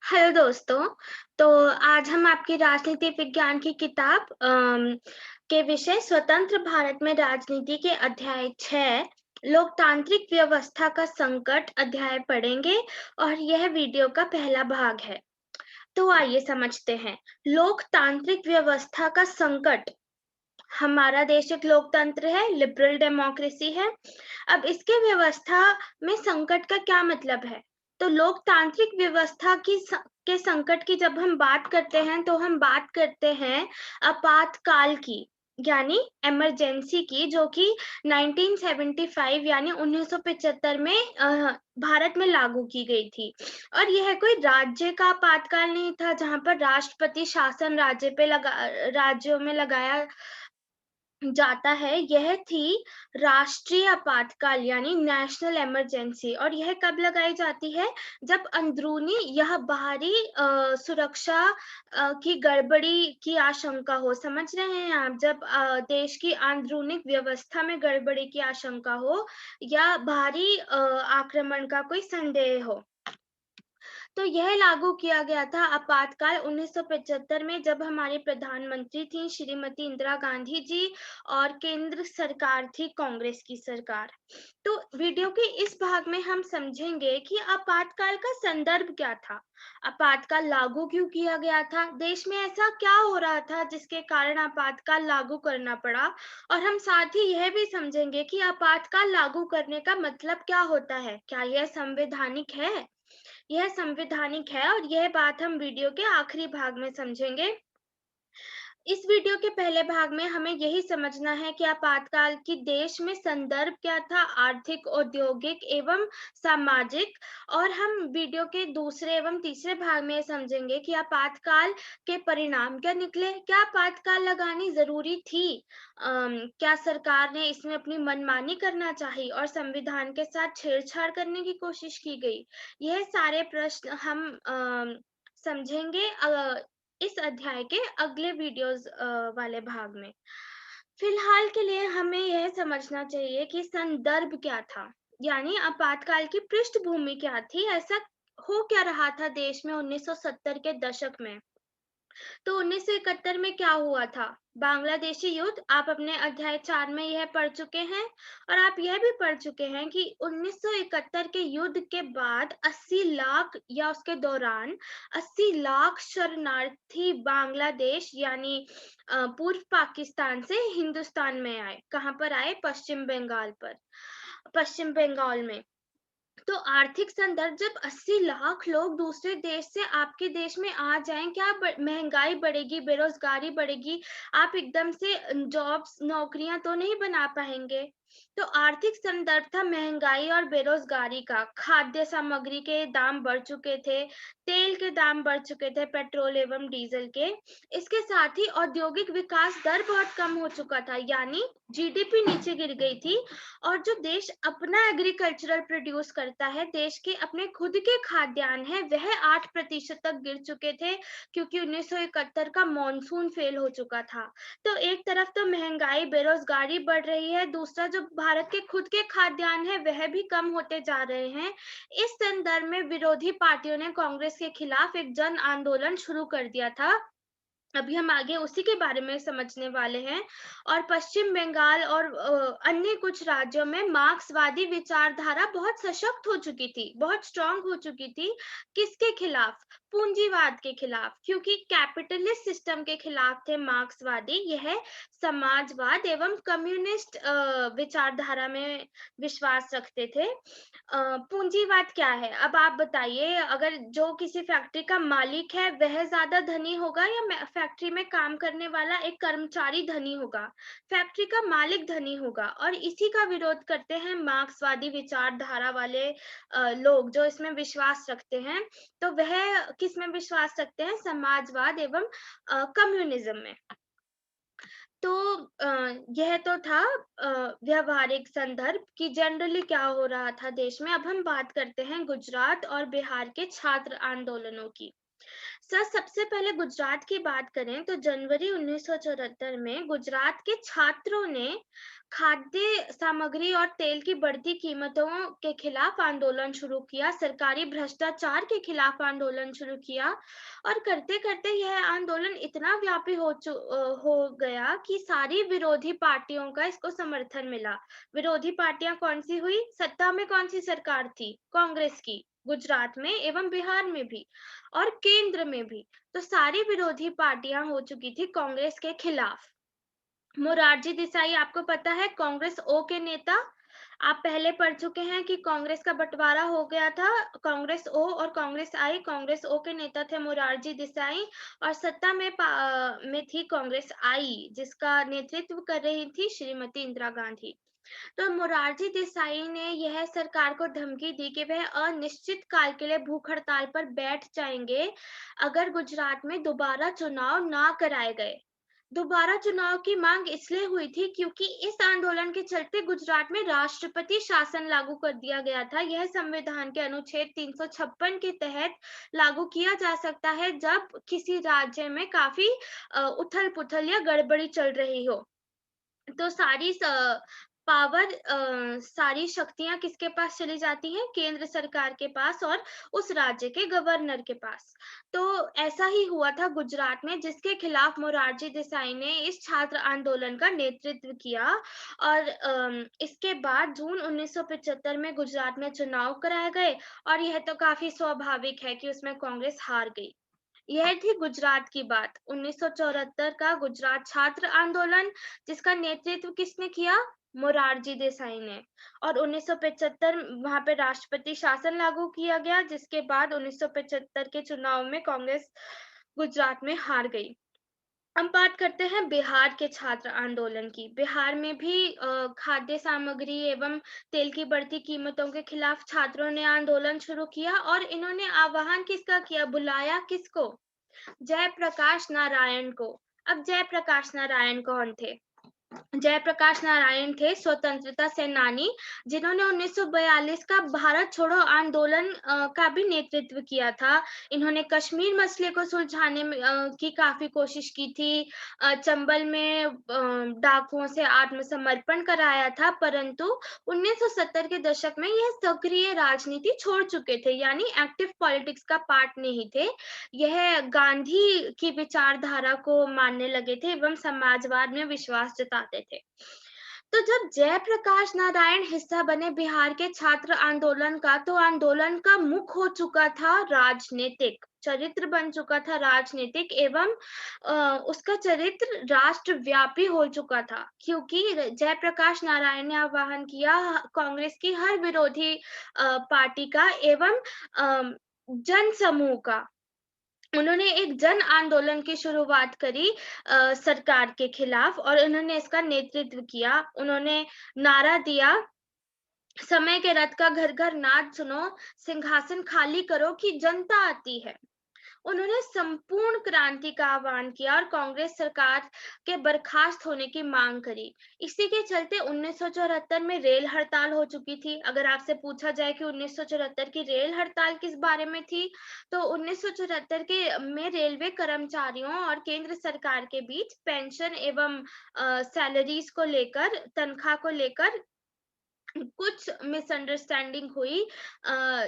Hello दोस्तों। तो आज हम आपकी राजनीति विज्ञान की किताब के विषय स्वतंत्र भारत में राजनीति के अध्याय 6 लोकतांत्रिक व्यवस्था का संकट अध्याय पढ़ेंगे और यह वीडियो का पहला भाग है। तो आइए समझते हैं। लोकतांत्रिक व्यवस्था का संकट। हमारा देश एक लोकतंत्र है, लिबरल डेमोक्रेसी है। अब इसके व्यवस्था में संकट का क्या मतलब है? तो लोकतांत्रिक व्यवस्था के संकट की जब हम बात करते हैं तो हम बात करते हैं आपातकाल की, यानी इमरजेंसी की, जो कि 1975 यानी 1975 में भारत में लागू की गई थी। और यह कोई राज्य का आपातकाल नहीं था जहां पर राष्ट्रपति शासन राज्यों में लगाया जाता है। यह थी राष्ट्रीय आपातकाल यानी नेशनल इमरजेंसी। और यह कब लगाई जाती है? जब अंदरूनी या बाहरी सुरक्षा की गड़बड़ी की आशंका हो। समझ रहे हैं आप? जब देश की अंदरूनी व्यवस्था में गड़बड़ी की आशंका हो या बाहरी आक्रमण का कोई संदेह हो। तो यह लागू किया गया था आपातकाल 1975 में, जब हमारी प्रधानमंत्री थी श्रीमती इंदिरा गांधी जी और केंद्र सरकार थी कांग्रेस की सरकार। तो वीडियो के इस भाग में हम समझेंगे कि आपातकाल का संदर्भ क्या था, आपातकाल लागू क्यों किया गया था, देश में ऐसा क्या हो रहा था जिसके कारण आपातकाल लागू करना पड़ा। और हम साथ ही यह भी समझेंगे कि आपातकाल लागू करने का मतलब क्या होता है, क्या यह संवैधानिक है। यह संवैधानिक है और यह बात हम वीडियो के आखिरी भाग में समझेंगे। इस वीडियो के पहले भाग में हमें यही समझना है कि आपातकाल की देश में संदर्भ क्या था, आर्थिक, औद्योगिक एवं सामाजिक। और हम वीडियो के दूसरे एवं तीसरे भाग में समझेंगे कि आपातकाल के परिणाम क्या निकले, क्या आपातकाल लगानी जरूरी थी, क्या सरकार ने इसमें अपनी मनमानी करना चाहिए और संविधान के साथ छेड़छाड़ करने की कोशिश की गई। यह सारे प्रश्न हम समझेंगे इस अध्याय के अगले वीडियोस वाले भाग में। फिलहाल के लिए हमें यह समझना चाहिए कि संदर्भ क्या था, यानी आपातकाल की पृष्ठभूमि क्या थी, ऐसा हो क्या रहा था देश में 1970 के दशक में। तो 1971 में क्या हुआ था? बांग्लादेशी युद्ध। आप अपने अध्याय 4 में यह पढ़ चुके हैं। और आप यह भी पढ़ चुके हैं कि 1971 के युद्ध के बाद 80 लाख या उसके दौरान 80 लाख शरणार्थी बांग्लादेश यानी पूर्व पाकिस्तान से हिंदुस्तान में आए। कहां पर आए? पश्चिम बंगाल में। तो आर्थिक संदर्भ, जब 80 लाख लोग दूसरे देश से आपके देश में आ जाएं, क्या महंगाई बढ़ेगी, बेरोजगारी बढ़ेगी, आप एकदम से जॉब्स, नौकरियां तो नहीं बना पाएंगे। तो आर्थिक संदर्भ था महंगाई और बेरोजगारी का। खाद्य सामग्री के दाम बढ़ चुके थे, तेल के दाम बढ़ चुके थे, पेट्रोल एवं डीजल के। इसके साथ ही औद्योगिक विकास दर बहुत कम हो चुका था, यानी जीडीपी नीचे गिर गई थी। और जो देश अपना एग्रीकल्चरल प्रोड्यूस करता है, देश के अपने खुद के खाद्यान्न है, वह 8% तक गिर चुके थे, क्योंकि 1971 का मॉनसून फेल हो चुका था। तो एक तरफ तो महंगाई, बेरोजगारी बढ़ रही है, दूसरा जो भारत के खुद के खाद्यान्न है वह भी कम होते जा रहे हैं। इस संदर्भ में विरोधी पार्टियों ने कांग्रेस के खिलाफ एक जन आंदोलन शुरू कर दिया था। अभी हम आगे उसी के बारे में समझने वाले हैं। और पश्चिम बंगाल और अन्य कुछ राज्यों में मार्क्सवादी विचारधारा बहुत सशक्त हो चुकी थी, बहुत स्ट्रांग हो चुकी थी। किसके खिलाफ? पूंजीवाद के खिलाफ, क्योंकि कैपिटलिस्ट सिस्टम के खिलाफ थे मार्क्सवादी। यह समाजवाद एवं कम्युनिस्ट विचारधारा में विश्वास रखते थे। पूंजीवाद क्या है? अब आप बताइए, अगर जो किसी फैक्ट्री का मालिक है वह ज्यादा धनी होगा या फैक्ट्री में काम करने वाला एक कर्मचारी धनी होगा? फैक्ट्री का मालिक धनी होगा। और इसी का विरोध करते हैं मार्क्सवादी विचारधारा वाले लोग जो इसमें विश्वास रखते हैं। तो वह किस में विश्वास रखते हैं? समाजवाद एवं कम्युनिज्म में। तो यह तो था व्यवहारिक संदर्भ कि जनरली क्या हो रहा था देश में। अब हम बात करते हैं गुजरात और बिहार के छात्र आंदोलनों की। सर, सबसे पहले गुजरात की बात करें तो जनवरी 1974 में गुजरात के छात्रों ने खाद्य सामग्री और तेल की बढ़ती कीमतों के खिलाफ आंदोलन शुरू किया, सरकारी भ्रष्टाचार के खिलाफ आंदोलन शुरू किया और करते-करते यह आंदोलन इतना व्यापी हो गया कि सारी विरोधी पार्टियों का इसको समर्थन मिला। विरोधी पार्टियां कौन सी हुई? सत्ता में कौन सी सरकार थी? कांग्रेस की, गुजरात में एवं बिहार में भी और केंद्र में भी। तो सारी विरोधी पार्टियां हो चुकी थी कांग्रेस के खिलाफ। मोरारजी देसाई आपको पता है, कांग्रेस ओ के नेता। आप पहले पढ़ चुके हैं कि कांग्रेस का बंटवारा हो गया था, कांग्रेस ओ और कांग्रेस आई। कांग्रेस ओ के नेता थे मोरारजी देसाई और सत्ता में थी कांग्रेस आई, जिसका नेतृत्व कर रही थी श्रीमती इंदिरा गांधी। तो मोरारजी देसाई ने यह सरकार को धमकी दी कि वह अनिश्चित काल के लिए भूख हड़ताल पर बैठ जाएंगे अगर गुजरात में दोबारा चुनाव ना कराए गए। दोबारा चुनाव की मांग इसलिए हुई थी क्योंकि इस आंदोलन के चलते गुजरात में राष्ट्रपति शासन लागू कर दिया गया था। यह संविधान के अनुच्छेद 356 के तहत लागू किया जा सकता है जब किसी राज्य में काफी उथल पुथल या गड़बड़ी चल रही हो। तो सारी शक्तियां किसके पास चली जाती हैं? केंद्र सरकार के पास और उस राज्य के गवर्नर के पास। तो ऐसा ही हुआ था गुजरात में, जिसके खिलाफ मोरारजी देसाई ने इस छात्र आंदोलन का नेतृत्व किया और इसके बाद जून 1975 में गुजरात में चुनाव कराए गए और यह तो काफी स्वाभाविक है कि उसमें कांग्रेस हार गई। यह थी गुजरात की बात। 1974 का गुजरात छात्र आंदोलन, जिसका नेतृत्व किसने किया? मोरारजी देसाई ने। और 1975 वहां पे राष्ट्रपति शासन लागू किया गया, जिसके बाद 1975 के चुनाव में कांग्रेस गुजरात में हार गई। अब बात करते हैं बिहार के छात्र आंदोलन की। बिहार में भी खाद्य सामग्री एवं तेल की बढ़ती कीमतों के खिलाफ छात्रों ने आंदोलन शुरू किया और इन्होंने आह्वान किसका किया? बुलाया किसको? जयप्रकाश नारायण को। अब जयप्रकाश नारायण कौन थे? जयप्रकाश नारायण थे स्वतंत्रता सेनानी, जिन्होंने 1942 का भारत छोड़ो आंदोलन का भी नेतृत्व किया था। इन्होंने कश्मीर मसले को सुलझाने की काफी कोशिश की थी। चंबल में डाकुओं से आत्मसमर्पण कराया था, परंतु 1970 के दशक में यह सक्रिय राजनीति छोड़ चुके थे, यानी एक्टिव पॉलिटिक्स का पार्ट नहीं थे। यह गांधी की विचारधारा को मानने लगे थे एवं समाजवाद में विश्वास जताते थे। तो जब जयप्रकाश नारायण हिस्सा बने बिहार के छात्र आंदोलन का, तो आंदोलन का मुख हो चुका था राजनीतिक, चरित्र बन चुका था राजनीतिक एवं उसका चरित्र राष्ट्रव्यापी हो चुका था, क्योंकि जयप्रकाश नारायण ने आह्वान किया कांग्रेस की हर विरोधी पार्टी का एवं जन समूह का। उन्होंने एक जन आंदोलन की शुरुआत करी सरकार के खिलाफ और उन्होंने इसका नेतृत्व किया। उन्होंने नारा दिया, समय के रथ का घर घर नाद सुनो, सिंहासन खाली करो कि जनता आती है। उन्होंने संपूर्ण क्रांति का आह्वान किया और कांग्रेस सरकार के बर्खास्त होने की मांग करी। इसी के चलते 1974 में रेल हड़ताल हो चुकी थी। अगर आपसे पूछा जाए कि 1974 की रेल हड़ताल किस बारे में थी, तो 1974 के में रेलवे कर्मचारियों और केंद्र सरकार के बीच पेंशन एवं सैलरीज को लेकर, तनख्वाह को लेकर कुछ मिसअंडरस्टैंडिंग हुई,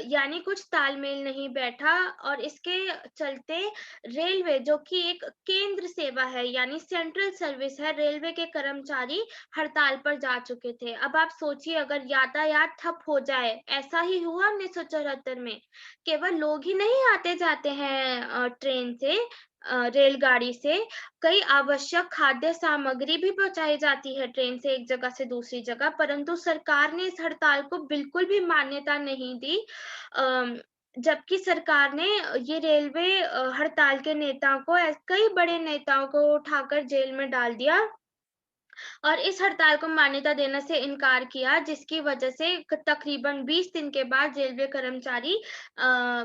यानी कुछ तालमेल नहीं बैठा और इसके चलते रेलवे, जो कि एक केंद्र सेवा है यानी सेंट्रल सर्विस है, रेलवे के कर्मचारी हड़ताल पर जा चुके थे। अब आप सोचिए, अगर यातायात ठप हो जाए, ऐसा ही हुआ 1974 में। केवल लोग ही नहीं आते जाते हैं ट्रेन से, रेलगाड़ी से, कई आवश्यक खाद्य सामग्री भी पहुंचाई जाती है ट्रेन से एक जगह से दूसरी जगह, परंतु सरकार ने इस हड़ताल को बिल्कुल भी मान्यता नहीं दी। जबकि सरकार ने ये रेलवे हड़ताल के नेताओं को, कई बड़े नेताओं को उठाकर जेल में डाल दिया और इस हड़ताल को मान्यता देने से इनकार किया, जिसकी वजह से तकरीबन 20 दिन के बाद रेलवे कर्मचारी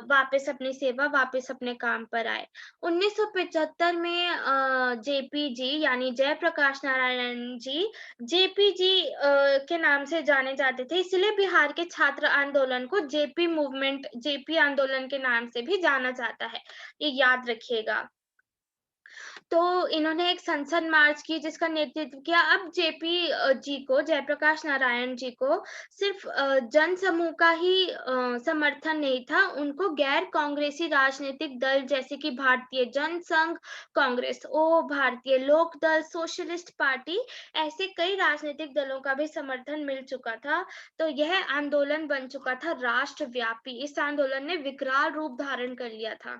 वापस अपनी सेवा वापस अपने काम पर आए। 1975 में जेपीजी यानी जयप्रकाश नारायण जी जेपीजी के नाम से जाने जाते थे, इसलिए बिहार के छात्र आंदोलन को जेपी मूवमेंट जेपी आंदोलन के नाम से भी जाना जाता है, ये याद रखिएगा। तो इन्होंने एक संसद मार्च की जिसका नेतृत्व किया। अब जेपी जी को जयप्रकाश नारायण जी को सिर्फ जन समूह का ही समर्थन नहीं था, उनको गैर कांग्रेसी राजनीतिक दल जैसे कि भारतीय जनसंघ कांग्रेस, भारतीय लोक दल, सोशलिस्ट पार्टी, ऐसे कई राजनीतिक दलों का भी समर्थन मिल चुका था। तो यह आंदोलन बन चुका था राष्ट्रव्यापी। इस आंदोलन ने विकराल रूप धारण कर लिया था।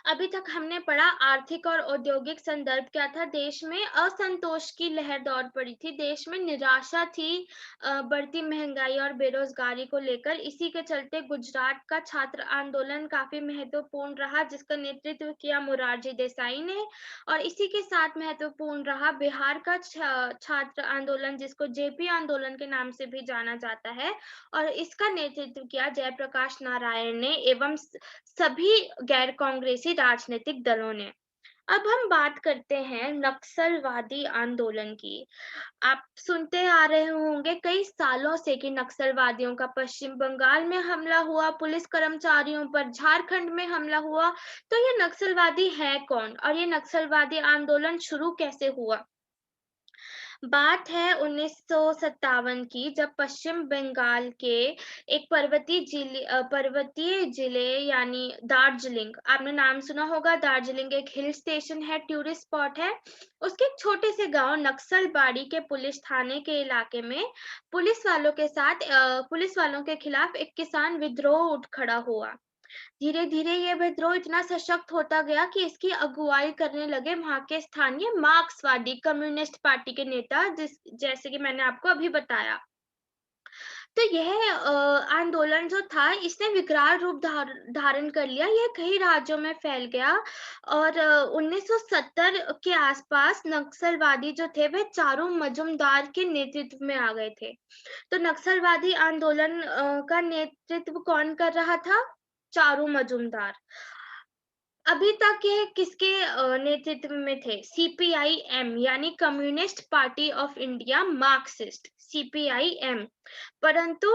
अभी तक हमने पढ़ा आर्थिक और औद्योगिक संदर्भ क्या था। देश में असंतोष की लहर दौड़ पड़ी थी, देश में निराशा थी बढ़ती महंगाई और बेरोजगारी को लेकर। इसी के चलते गुजरात का छात्र आंदोलन काफी महत्वपूर्ण रहा, जिसका नेतृत्व किया मोरारजी देसाई ने। और इसी के साथ महत्वपूर्ण रहा बिहार का छात्र आंदोलन, जिसको जेपी आंदोलन के नाम से भी जाना जाता है, और इसका नेतृत्व किया जयप्रकाश नारायण ने एवं सभी गैर कांग्रेसी राजनीतिक दलों ने। अब हम बात करते हैं नक्सलवादी आंदोलन की। आप सुनते आ रहे होंगे कई सालों से कि नक्सलवादियों का पश्चिम बंगाल में हमला हुआ, पुलिस कर्मचारियों पर झारखंड में हमला हुआ। तो ये नक्सलवादी है कौन और ये नक्सलवादी आंदोलन शुरू कैसे हुआ? बात है 1957 की, जब पश्चिम बंगाल के एक पर्वतीय जिले यानी दार्जिलिंग, आपने नाम सुना होगा, दार्जिलिंग एक हिल स्टेशन है, टूरिस्ट स्पॉट है। उसके एक छोटे से गांव नक्सलबाड़ी के पुलिस थाने के इलाके में पुलिस वालों के खिलाफ एक किसान विद्रोह उठ खड़ा हुआ। धीरे धीरे ये विद्रोह इतना सशक्त होता गया कि इसकी अगुवाई करने लगे वहां के स्थानीय मार्क्सवादी कम्युनिस्ट पार्टी के नेता, जैसे कि मैंने आपको अभी बताया। तो यह आंदोलन जो था इसने विकराल रूप धारण कर लिया, यह कई राज्यों में फैल गया। और 1970 के आसपास नक्सलवादी जो थे वह चारू मजूमदार के नेतृत्व में आ गए थे। तो नक्सलवादी आंदोलन का नेतृत्व कौन कर रहा था? चारू मजूमदार। अभी तक ये किसके नेतृत्व में थे? सीपीआईएम यानी communist party of India Marxist, CPIM. परंतु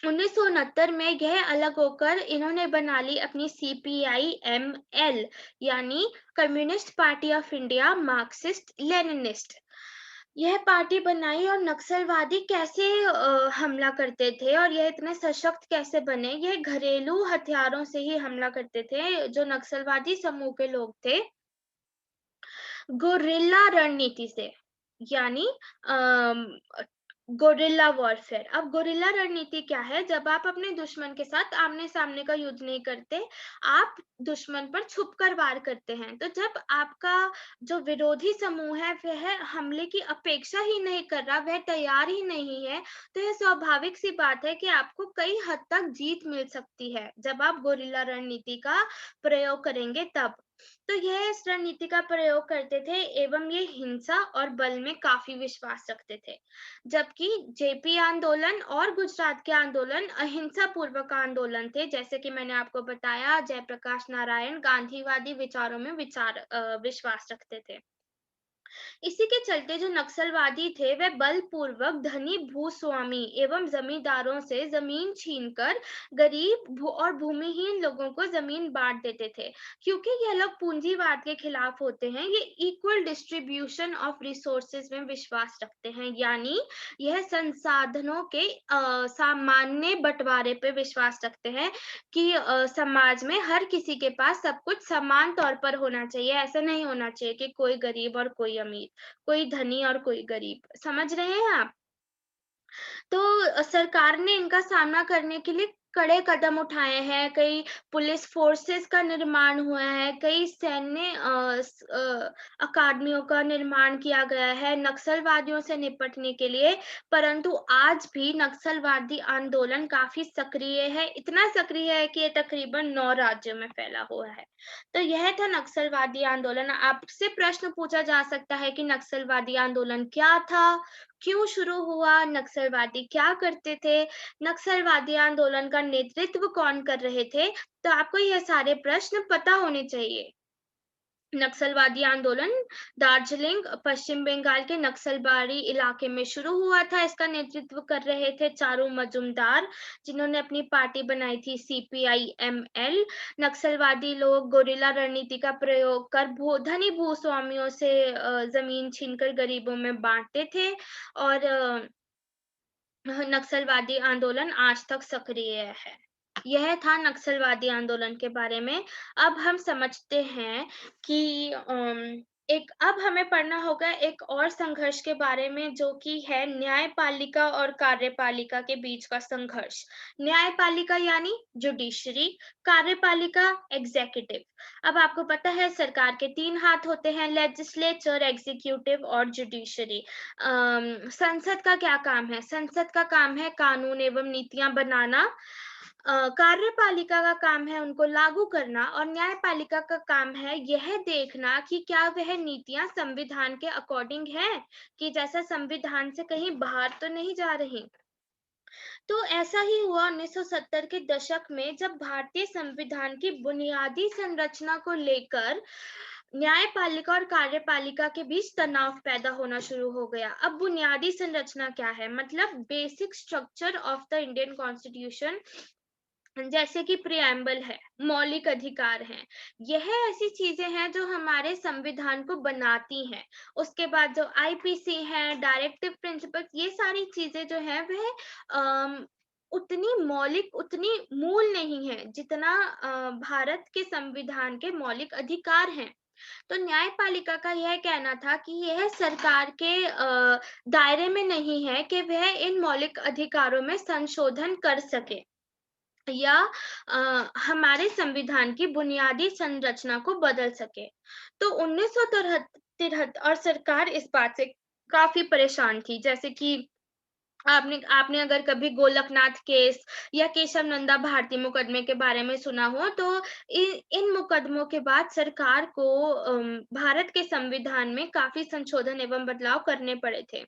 1969 में यह अलग होकर इन्होंने बना ली अपनी सीपीआईएमएल यानी communist party of India Marxist Leninist. यह पार्टी बनाई और नक्सलवादी कैसे हमला करते थे और यह इतने सशक्त कैसे बने? यह घरेलू हथियारों से ही हमला करते थे। जो नक्सलवादी समूह के लोग थे, गुरिल्ला रणनीति से, यानी गोरिल्ला वॉरफेयर। अब गोरिल्ला रणनीति क्या है? जब आप अपने दुश्मन के साथ आमने सामने का युद्ध नहीं करते, आप दुश्मन पर छुप कर वार करते हैं। तो जब आपका जो विरोधी समूह है वह हमले की अपेक्षा ही नहीं कर रहा, वह तैयार ही नहीं है, तो यह स्वाभाविक सी बात है कि आपको कई हद तक जीत मिल सकती है जब आप गोरिल्ला रणनीति का प्रयोग करेंगे तब। तो यह इस रणनीति का प्रयोग करते थे एवं ये हिंसा और बल में काफी विश्वास रखते थे। जबकि जेपी आंदोलन और गुजरात के आंदोलन अहिंसा पूर्वक आंदोलन थे, जैसे कि मैंने आपको बताया जयप्रकाश नारायण गांधीवादी विचारों में विश्वास रखते थे। इसी के चलते जो नक्सलवादी थे वह बलपूर्वक धनी भूस्वामी एवं जमींदारों से जमीन छीनकर गरीब और भूमिहीन लोगों को जमीन बांट देते थे। क्योंकि यह लोग पूंजीवाद के खिलाफ होते हैं, ये इक्वल डिस्ट्रीब्यूशन ऑफ रिसोर्सेज में विश्वास रखते हैं, यानी यह संसाधनों के सामान्य बंटवारे पे विश्वास रखते हैं कि समाज में हर किसी के पास सब कुछ समान तौर पर होना चाहिए। ऐसा नहीं होना चाहिए कि कोई गरीब और कोई अमीर, कोई धनी और कोई गरीब। समझ रहे हैं आप? तो सरकार ने इनका सामना करने के लिए कड़े कदम उठाए हैं, कई पुलिस फोर्सेस का निर्माण हुआ है, कई सैन्य अकादमियों का निर्माण किया गया है नक्सलवादियों से निपटने के लिए। परंतु आज भी नक्सलवादी आंदोलन काफी सक्रिय है, इतना सक्रिय है कि ये तकरीबन 9 राज्यों में फैला हुआ है। तो यह था नक्सलवादी आंदोलन। आपसे प्रश्न पूछा जा सकता है कि नक्सलवादी आंदोलन क्या था, क्यों शुरू हुआ, नक्सलवादी क्या करते थे, नक्सलवादी आंदोलन का नेतृत्व कौन कर रहे थे, तो आपको यह सारे प्रश्न पता होने चाहिए। नक्सलवादी आंदोलन दार्जिलिंग पश्चिम बंगाल के नक्सलबाड़ी इलाके में शुरू हुआ था। इसका नेतृत्व कर रहे थे चारू मजुमदार, जिन्होंने अपनी पार्टी बनाई थी CPI-ML। नक्सलवादी लोग गोरिल्ला रणनीति का प्रयोग कर धनी भूस्वामियों से जमीन छीनकर गरीबों में बांटते थे और नक्सलवादी आंदोलन आज तक सक्रिय है। यह था नक्सलवादी आंदोलन के बारे में। अब हम समझते हैं कि अब हमें पढ़ना होगा एक और संघर्ष के बारे में, जो कि है न्यायपालिका और कार्यपालिका के बीच का संघर्ष। न्यायपालिका यानी जुडिशरी, कार्यपालिका एग्जीक्यूटिव। अब आपको पता है सरकार के 3 हाथ होते हैं, लेजिस्लेचर, एग्जीक्यूटिव और जुडिशरी। संसद का क्या काम है? संसद का काम है कानून एवं नीतियां बनाना। कार्यपालिका का काम है उनको लागू करना और न्यायपालिका का काम है यह देखना कि क्या वह नीतियां संविधान के अकॉर्डिंग है, कि जैसा संविधान से कहीं बाहर तो नहीं जा रही। तो ऐसा ही हुआ 1970 के दशक में, जब भारतीय संविधान की बुनियादी संरचना को लेकर न्यायपालिका और कार्यपालिका के बीच तनाव पैदा होना शुरू हो गया। अब बुनियादी संरचना क्या है? मतलब basic structure of the Indian constitution, जैसे कि प्रिएम्बल है, मौलिक अधिकार हैं, यह ऐसी चीजें हैं जो हमारे संविधान को बनाती हैं। उसके बाद जो IPC है, डायरेक्टिव प्रिंसिपल्स, ये सारी चीजें जो है वह उतनी मौलिक, उतनी मूल नहीं है जितना भारत के संविधान के मौलिक अधिकार हैं। तो न्यायपालिका का यह कहना था कि यह सरकार के दायरे में नहीं है कि वह इन मौलिक अधिकारों में संशोधन कर सके या हमारे संविधान की बुनियादी संरचना को बदल सके। तो 1973 और सरकार इस बात से काफी परेशान थी। जैसे कि आपने आपने अगर कभी गोलकनाथ केस या केशव नंदा भारती मुकदमे के बारे में सुना हो, तो इन मुकदमों के बाद सरकार को भारत के संविधान में काफी संशोधन एवं बदलाव करने पड़े थे।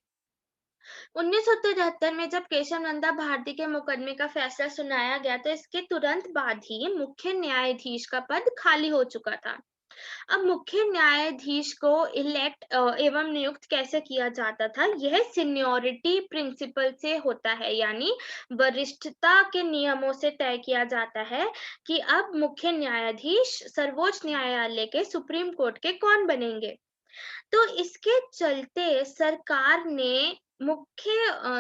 1973 में जब केशव नंदा भारती के मुकदमे का फैसला सुनाया गया, तो इसके तुरंत बाद ही मुख्य न्यायाधीश का पद खाली हो चुका था। अब मुख्य न्यायाधीश को इलेक्ट एवं नियुक्त कैसे किया जाता था? यह सीनियोरिटी प्रिंसिपल से होता है, यानी वरिष्ठता के नियमों से तय किया जाता है कि अब मुख्य न्यायाधीश सर्वोच्च न्यायालय के सुप्रीम कोर्ट के कौन बनेंगे। तो इसके चलते सरकार ने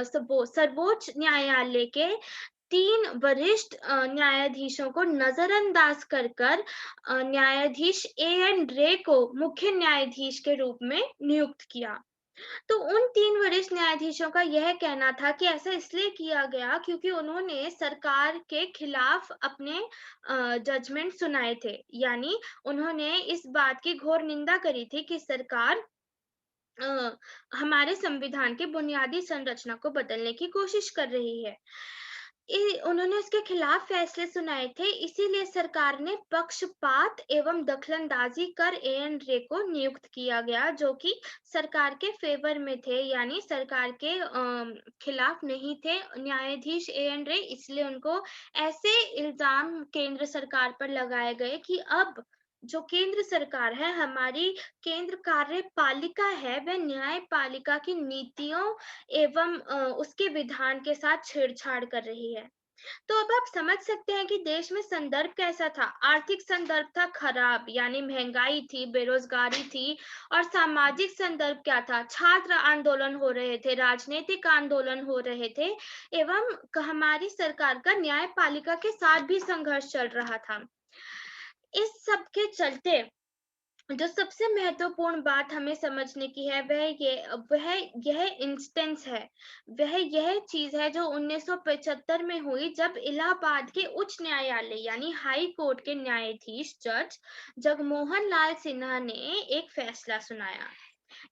सर्वोच्च न्यायालय के 3 वरिष्ठ न्यायाधीशों को नजरअंदाज कर न्यायाधीश A.N. रे को मुख्य न्यायाधीश के रूप में नियुक्त किया। तो उन 3 वरिष्ठ न्यायाधीशों का यह कहना था कि ऐसा इसलिए किया गया क्योंकि उन्होंने सरकार के खिलाफ अपने जजमेंट सुनाए थे, यानी उन्होंने इस बात की घोर निंदा करी थी कि सरकार हमारे संविधान की बुनियादी संरचना को बदलने की कोशिश कर रही है। उन्होंने उसके खिलाफ फैसले सुनाए थे, इसीलिए सरकार ने पक्षपात एवं दखलंदाजी कर A.N. रे को नियुक्त किया गया, जो कि सरकार के फेवर में थे, यानी सरकार के खिलाफ नहीं थे न्यायाधीश A.N. रे। इसलिए उनको ऐसे इल्जाम केंद्र सरकार पर लगाए गए कि अब जो केंद्र सरकार है, हमारी केंद्र कार्यपालिका है, वह न्यायपालिका की नीतियों एवं उसके विधान के साथ छेड़छाड़ कर रही है। तो अब आप समझ सकते हैं कि देश में संदर्भ कैसा था। आर्थिक संदर्भ था खराब, यानी महंगाई थी, बेरोजगारी थी। और सामाजिक संदर्भ क्या था? छात्र आंदोलन हो रहे थे, राजनीतिक आंदोलन हो रहे थे एवं हमारी सरकार का न्यायपालिका के साथ भी संघर्ष चल रहा था। इस सब के चलते जो सबसे महत्वपूर्ण बात हमें समझने की है वह यह इंस्टेंस है, वह यह चीज है जो 1975 में हुई, जब इलाहाबाद के उच्च न्यायालय यानी हाई कोर्ट के न्यायाधीश जज जगमोहन लाल सिन्हा ने एक फैसला सुनाया।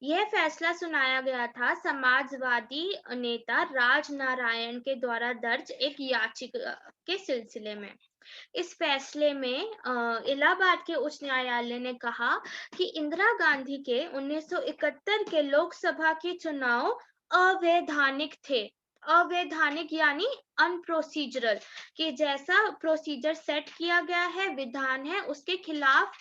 यह फैसला सुनाया गया था समाजवादी नेता राज नारायण के द्वारा दर्ज एक याचिका के सिलसिले में। इस फैसले में इलाहाबाद के उच्च न्यायालय ने कहा कि इंदिरा गांधी के 1971 के लोकसभा के चुनाव अवैधानिक थे। अवैधानिक यानी अनप्रोसीजरल, कि जैसा प्रोसीजर सेट किया गया है, विधान है, उसके खिलाफ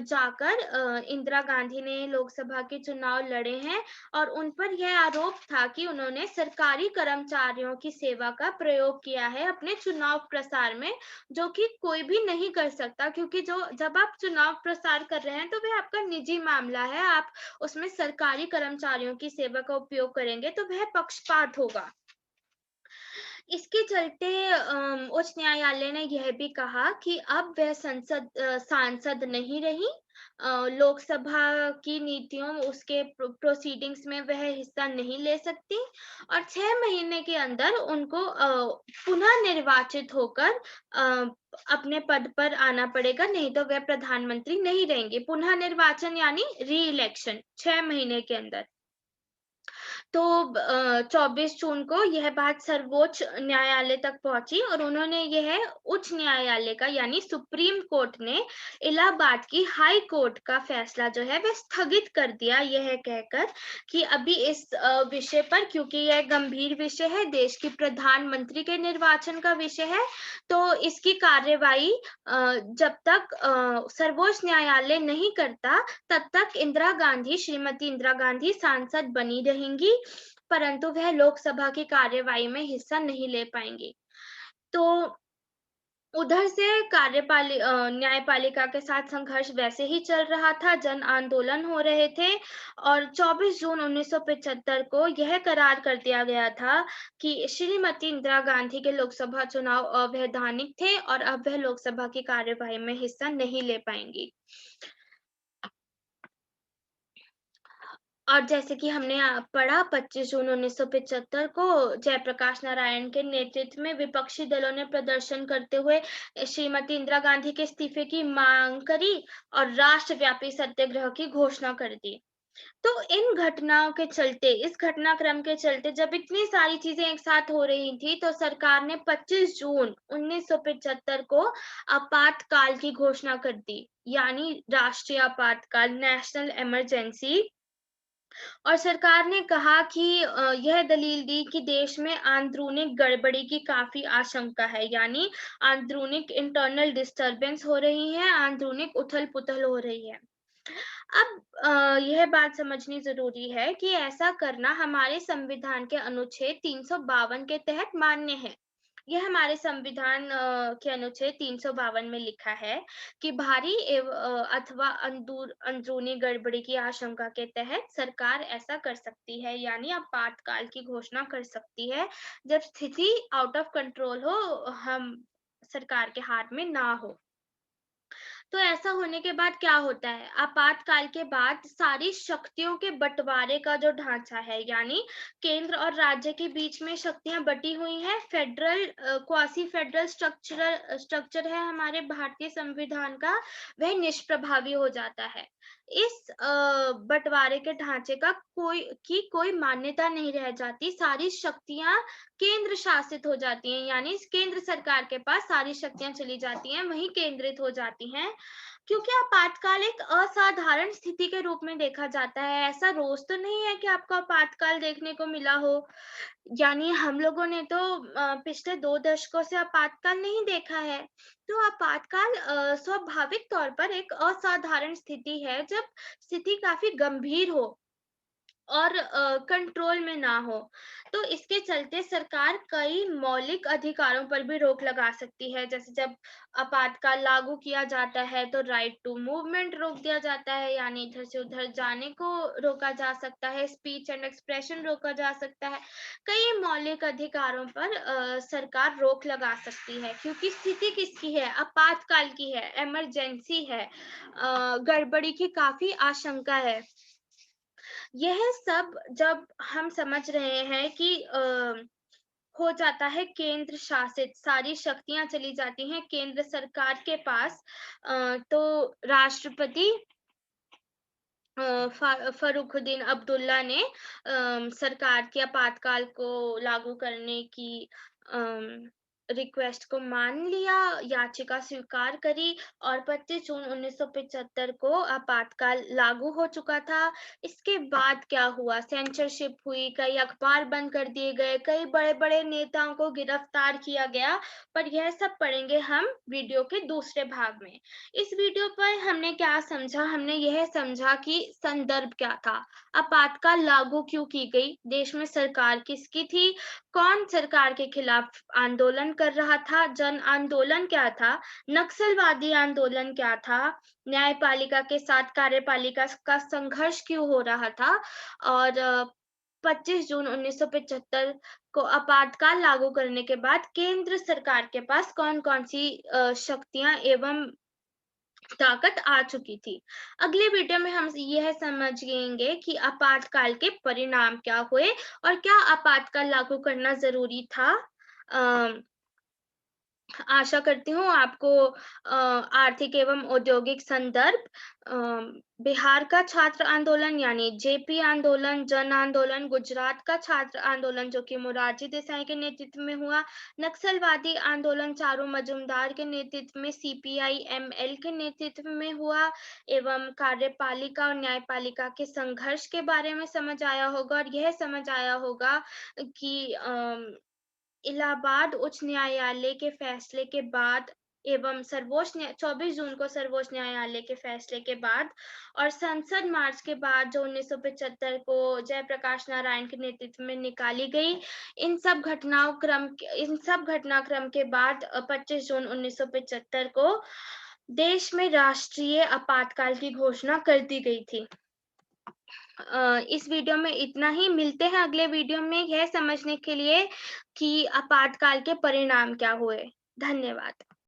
जाकर इंदिरा गांधी ने लोकसभा के चुनाव लड़े हैं। और उन पर यह आरोप था कि उन्होंने सरकारी कर्मचारियों की सेवा का प्रयोग किया है अपने चुनाव प्रसार में, जो कि कोई भी नहीं कर सकता, क्योंकि जब आप चुनाव प्रसार कर रहे हैं तो वह आपका निजी मामला है। आप उसमें सरकारी कर्मचारियों की सेवा का उपयोग करेंगे तो वह पक्षपात होगा। इसके चलते उच्च न्यायालय ने यह भी कहा कि अब वह सांसद नहीं रही, लोकसभा की नीतियों उसके प्रोसीडिंग्स में वह हिस्सा नहीं ले सकती, और 6 महीने के अंदर उनको पुनः निर्वाचित होकर अपने पद पर आना पड़ेगा, नहीं तो वह प्रधानमंत्री नहीं रहेंगे। पुनः निर्वाचन यानी री इलेक्शन 6 महीने के अंदर। तो 24 जून को यह बात सर्वोच्च न्यायालय तक पहुंची, और उन्होंने यह उच्च न्यायालय का यानी सुप्रीम कोर्ट ने इलाहाबाद की हाई कोर्ट का फैसला जो है वह स्थगित कर दिया, यह कहकर कि अभी इस विषय पर, क्योंकि यह गंभीर विषय है, देश की प्रधानमंत्री के निर्वाचन का विषय है, तो इसकी कार्यवाही जब तक सर्वोच्च न्यायालय नहीं करता तब तक श्रीमती इंदिरा गांधी सांसद बनी रहेंगी, परंतु वह लोकसभा की कार्यवाही में हिस्सा नहीं ले पाएंगी। तो उधर से न्यायपालिका के साथ संघर्ष वैसे ही चल रहा था, जन आंदोलन हो रहे थे, और 24 जून 1975 को यह करार कर दिया गया था कि श्रीमती इंदिरा गांधी के लोकसभा चुनाव अवैधानिक थे और अब वह लोकसभा की कार्यवाही में हिस्सा नहीं ले पाएंगी। और जैसे कि हमने पढ़ा, 25 जून 1975 को जयप्रकाश नारायण के नेतृत्व में विपक्षी दलों ने प्रदर्शन करते हुए श्रीमती इंदिरा गांधी के इस्तीफे की मांग करी और राष्ट्रव्यापी सत्याग्रह की घोषणा कर दी। तो इन घटनाओं के चलते, इस घटनाक्रम के चलते, जब इतनी सारी चीजें एक साथ हो रही थी, तो सरकार ने 25 जून 1975 को आपातकाल की घोषणा कर दी, यानी राष्ट्रीय आपातकाल, नेशनल इमरजेंसी। और सरकार ने कहा कि यह दलील दी कि देश में आंदरूनिक गड़बड़ी की काफी आशंका है, यानी आंदरूनिक इंटरनल डिस्टरबेंस हो रही है, आंदरूनिक उथल पुथल हो रही है। अब यह बात समझनी जरूरी है कि ऐसा करना हमारे संविधान के अनुच्छेद 352 के तहत मान्य है। यह हमारे संविधान के अनुच्छेद 352 में लिखा है कि भारी अथवा अंदरूनी गड़बड़ी की आशंका के तहत सरकार ऐसा कर सकती है, यानी आपातकाल की घोषणा कर सकती है, जब स्थिति आउट ऑफ कंट्रोल हो, हम सरकार के हाथ में ना हो। तो ऐसा होने के बाद क्या होता है, आपातकाल के बाद सारी शक्तियों के बंटवारे का जो ढांचा है, यानी केंद्र और राज्य के बीच में शक्तियां बटी हुई हैं, फेडरल क्वासी फेडरल स्ट्रक्चर है हमारे भारतीय संविधान का, वह निष्प्रभावी हो जाता है। इस बंटवारे के ढांचे का कोई मान्यता नहीं रह जाती, सारी शक्तियां केंद्र शासित हो जाती हैं, यानी केंद्र सरकार के पास सारी शक्तियां चली जाती हैं, वहीं केंद्रित हो जाती हैं। क्योंकि आपातकाल एक असाधारण स्थिति के रूप में देखा जाता है, ऐसा रोज तो नहीं है कि आपको आपातकाल देखने को मिला हो। यानी हम लोगों ने तो पिछले 2 दशकों से आपातकाल नहीं देखा है। तो आपातकाल स्वाभाविक तौर पर एक असाधारण स्थिति है, जब स्थिति काफी गंभीर हो, और कंट्रोल में ना हो। तो इसके चलते सरकार कई मौलिक अधिकारों पर भी रोक लगा सकती है। जैसे जब आपातकाल लागू किया जाता है तो राइट टू मूवमेंट रोक दिया जाता है, यानी इधर से उधर जाने को रोका जा सकता है, स्पीच एंड एक्सप्रेशन रोका जा सकता है। कई मौलिक अधिकारों पर सरकार रोक लगा सकती है, क्योंकि स्थिति किसकी है? आपातकाल की है, इमरजेंसी है, गड़बड़ी की काफी आशंका है। यह सब जब हम समझ रहे हैं कि हो जाता है केंद्र शासित, सारी शक्तियां चली जाती हैं केंद्र सरकार के पास, तो राष्ट्रपति फरुखुद्दीन अब्दुल्ला ने सरकार के आपातकाल को लागू करने की रिक्वेस्ट को मान लिया, याचिका स्वीकार करी और 25 जून 1975 को आपातकाल लागू हो चुका था। इसके बाद क्या हुआ? सेंसरशिप हुई, कई अखबार बंद कर दिए गए, कई बड़े-बड़े नेताओं को गिरफ्तार किया गया। पर यह सब पढ़ेंगे हम वीडियो के दूसरे भाग में। इस वीडियो पर हमने क्या समझा? हमने यह समझा कि संदर्भ क्या था, आपातकाल लागू क्यों की गई, देश में सरकार किसकी थी, कौन सरकार के खिलाफ आंदोलन कर रहा था, जन आंदोलन क्या था, नक्सलवादी आंदोलन क्या था, न्यायपालिका के साथ कार्यपालिका का संघर्ष क्यों हो रहा था, और 25 जून 1975 को आपातकाल लागू करने के बाद केंद्र सरकार के पास कौन-कौन सी शक्तियां एवं ताकत आ चुकी थी। अगले वीडियो में हम यह समझेंगे कि आपातकाल के परिणाम क्या हुए और क्या आपातकाल लागू करना ज़रूरी था। अ, आशा करती हूँ आपको आर्थिक एवं औद्योगिक संदर्भ, अ, बिहार का छात्र आंदोलन यानी जेपी आंदोलन, जन आंदोलन, गुजरात का छात्र आंदोलन जो कि मोरारजी देसाई के नेतृत्व में हुआ, नक्सलवादी आंदोलन चारू मजूमदार के नेतृत्व में सीपीआई एमएल के नेतृत्व में हुआ, एवं कार्यपालिका और न्यायपालिका के संघर्ष के बारे में समझ आया होगा, और यह समझ आया होगा कि इलाहाबाद उच्च न्यायालय के फैसले के बाद एवं 24 जून को सर्वोच्च न्यायालय के फैसले के बाद और संसद मार्च के बाद जो 1975 को जयप्रकाश नारायण के नेतृत्व में निकाली गई, इन सब घटनाक्रम के बाद 25 जून 1975 को देश में राष्ट्रीय आपातकाल की घोषणा कर दी गई थी। इस वीडियो में इतना ही। मिलते हैं अगले वीडियो में यह समझने के लिए कि आपातकाल के परिणाम क्या हुए। धन्यवाद।